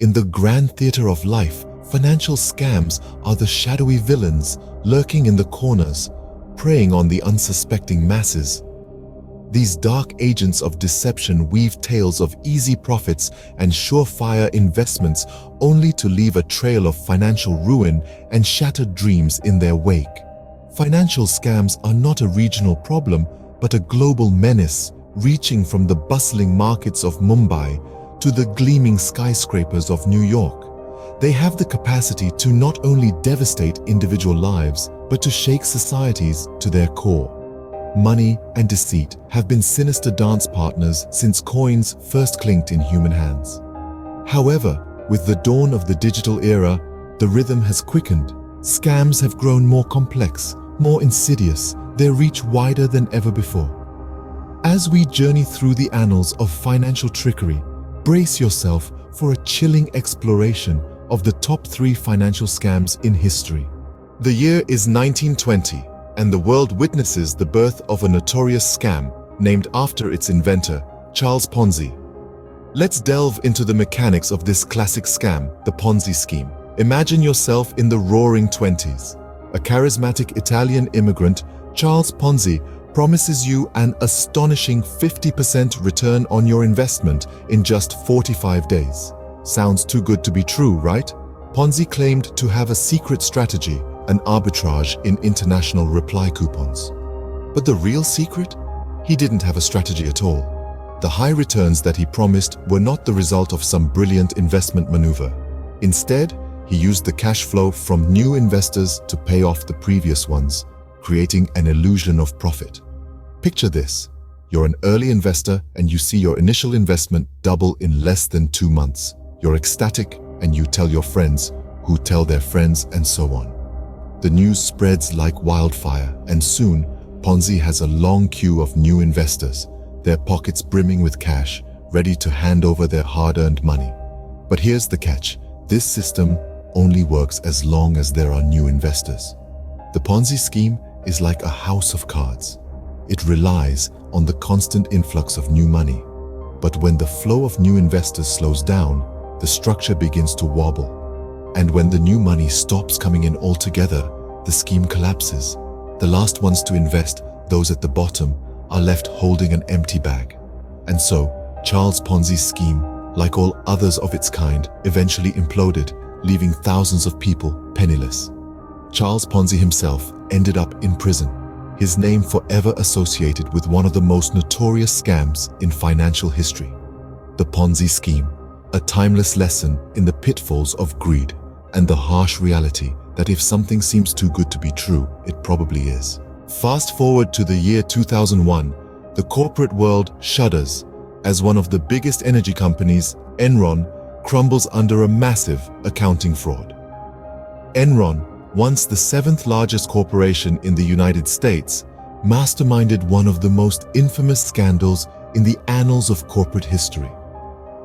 In the grand theater of life, financial scams are the shadowy villains lurking in the corners, preying on the unsuspecting masses. These dark agents of deception weave tales of easy profits and surefire investments only to leave a trail of financial ruin and shattered dreams in their wake. Financial scams are not a regional problem, but a global menace, reaching from the bustling markets of Mumbai to the gleaming skyscrapers of New York. They have the capacity to not only devastate individual lives, but to shake societies to their core. Money and deceit have been sinister dance partners since coins first clinked in human hands. However, with the dawn of the digital era, the rhythm has quickened. Scams have grown more complex, more insidious, their reach wider than ever before. As we journey through the annals of financial trickery, brace yourself for a chilling exploration of the top 3 financial scams in history. The year is 1920. And the world witnesses the birth of a notorious scam named after its inventor, Charles Ponzi. Let's delve into the mechanics of this classic scam, the Ponzi scheme. Imagine yourself in the roaring 20s. A charismatic Italian immigrant, Charles Ponzi, promises you an astonishing 50% return on your investment in just 45 days. Sounds too good to be true, right? Ponzi claimed to have a secret strategy, an arbitrage in international reply coupons. But the real secret? He didn't have a strategy at all. The high returns that he promised were not the result of some brilliant investment maneuver. Instead, he used the cash flow from new investors to pay off the previous ones, creating an illusion of profit. Picture this. You're an early investor and you see your initial investment double in less than 2 months. You're ecstatic and you tell your friends, who tell their friends, and so on. The news spreads like wildfire, and soon, Ponzi has a long queue of new investors, their pockets brimming with cash, ready to hand over their hard-earned money. But here's the catch. This system only works as long as there are new investors. The Ponzi scheme is like a house of cards. It relies on the constant influx of new money. But when the flow of new investors slows down, the structure begins to wobble. And when the new money stops coming in altogether, the scheme collapses. The last ones to invest, those at the bottom, are left holding an empty bag. And so, Charles Ponzi's scheme, like all others of its kind, eventually imploded, leaving thousands of people penniless. Charles Ponzi himself ended up in prison, his name forever associated with one of the most notorious scams in financial history. The Ponzi scheme, a timeless lesson in the pitfalls of greed and the harsh reality that if something seems too good to be true, it probably is. Fast forward to the year 2001, the corporate world shudders as one of the biggest energy companies, Enron, crumbles under a massive accounting fraud. Enron, once the 7th largest corporation in the United States, masterminded one of the most infamous scandals in the annals of corporate history.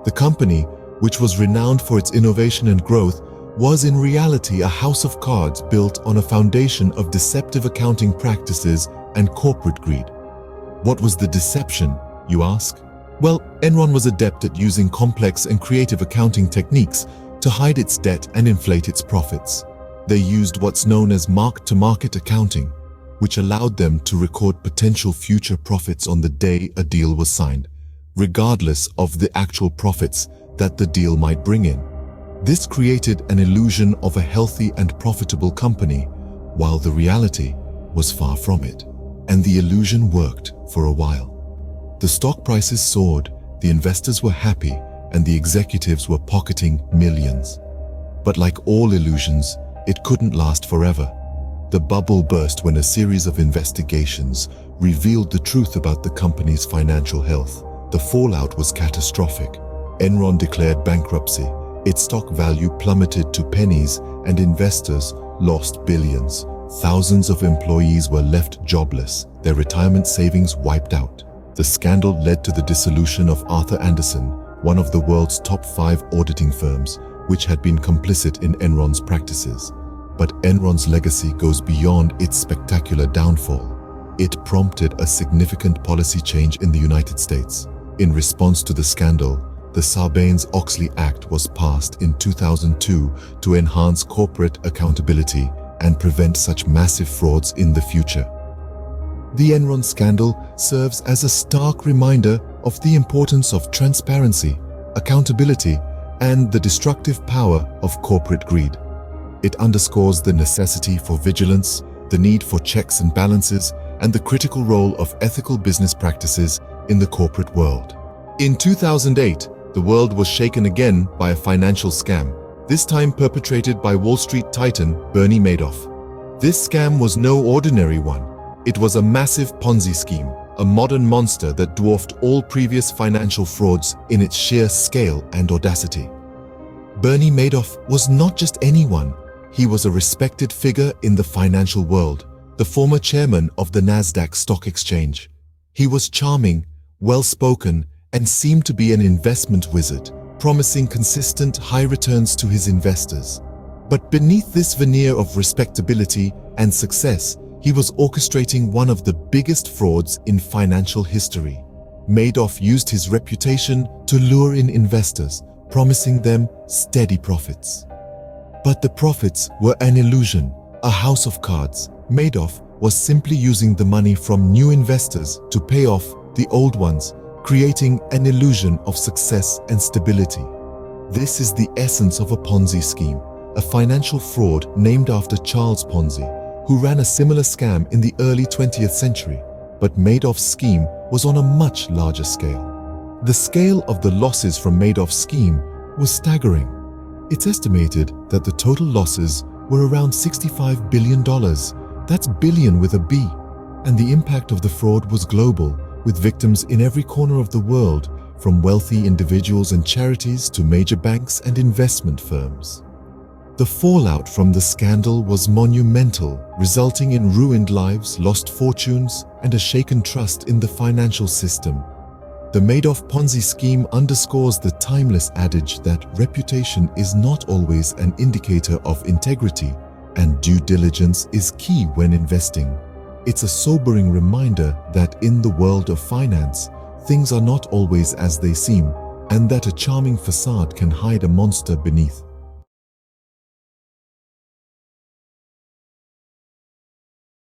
The company, which was renowned for its innovation and growth, was in reality a house of cards built on a foundation of deceptive accounting practices and corporate greed. What was the deception, you ask? Well, Enron was adept at using complex and creative accounting techniques to hide its debt and inflate its profits. They used what's known as mark-to-market accounting, which allowed them to record potential future profits on the day a deal was signed, regardless of the actual profits that the deal might bring in. This created an illusion of a healthy and profitable company, while the reality was far from it. And the illusion worked for a while. The stock prices soared, the investors were happy, and the executives were pocketing millions. But like all illusions, it couldn't last forever. The bubble burst when a series of investigations revealed the truth about the company's financial health. The fallout was catastrophic. Enron declared bankruptcy. Its stock value plummeted to pennies, and investors lost billions. Thousands of employees were left jobless, their retirement savings wiped out. The scandal led to the dissolution of Arthur Andersen, one of the world's top 5 auditing firms, which had been complicit in Enron's practices. But Enron's legacy goes beyond its spectacular downfall. It prompted a significant policy change in the United States. In response to the scandal, the Sarbanes-Oxley Act was passed in 2002 to enhance corporate accountability and prevent such massive frauds in the future. The Enron scandal serves as a stark reminder of the importance of transparency, accountability, and the destructive power of corporate greed. It underscores the necessity for vigilance, the need for checks and balances, and the critical role of ethical business practices in the corporate world. In 2008, the world was shaken again by a financial scam, this time perpetrated by Wall Street titan Bernie Madoff. This scam was no ordinary one. It was a massive Ponzi scheme, a modern monster that dwarfed all previous financial frauds in its sheer scale and audacity. Bernie Madoff was not just anyone. He was a respected figure in the financial world, the former chairman of the Nasdaq Stock Exchange. He was charming, well-spoken, and seemed to be an investment wizard, promising consistent high returns to his investors. But beneath this veneer of respectability and success, he was orchestrating one of the biggest frauds in financial history. Madoff used his reputation to lure in investors, promising them steady profits. But the profits were an illusion, a house of cards. Madoff was simply using the money from new investors to pay off the old ones, creating an illusion of success and stability. This is the essence of a Ponzi scheme, a financial fraud named after Charles Ponzi, who ran a similar scam in the early 20th century. But Madoff's scheme was on a much larger scale. The scale of the losses from Madoff's scheme was staggering. It's estimated that the total losses were around $65 billion. That's billion with a B. And the impact of the fraud was global, with victims in every corner of the world, from wealthy individuals and charities to major banks and investment firms. The fallout from the scandal was monumental, resulting in ruined lives, lost fortunes, and a shaken trust in the financial system. The Madoff Ponzi scheme underscores the timeless adage that reputation is not always an indicator of integrity, and due diligence is key when investing. It's a sobering reminder that in the world of finance, things are not always as they seem, and that a charming facade can hide a monster beneath.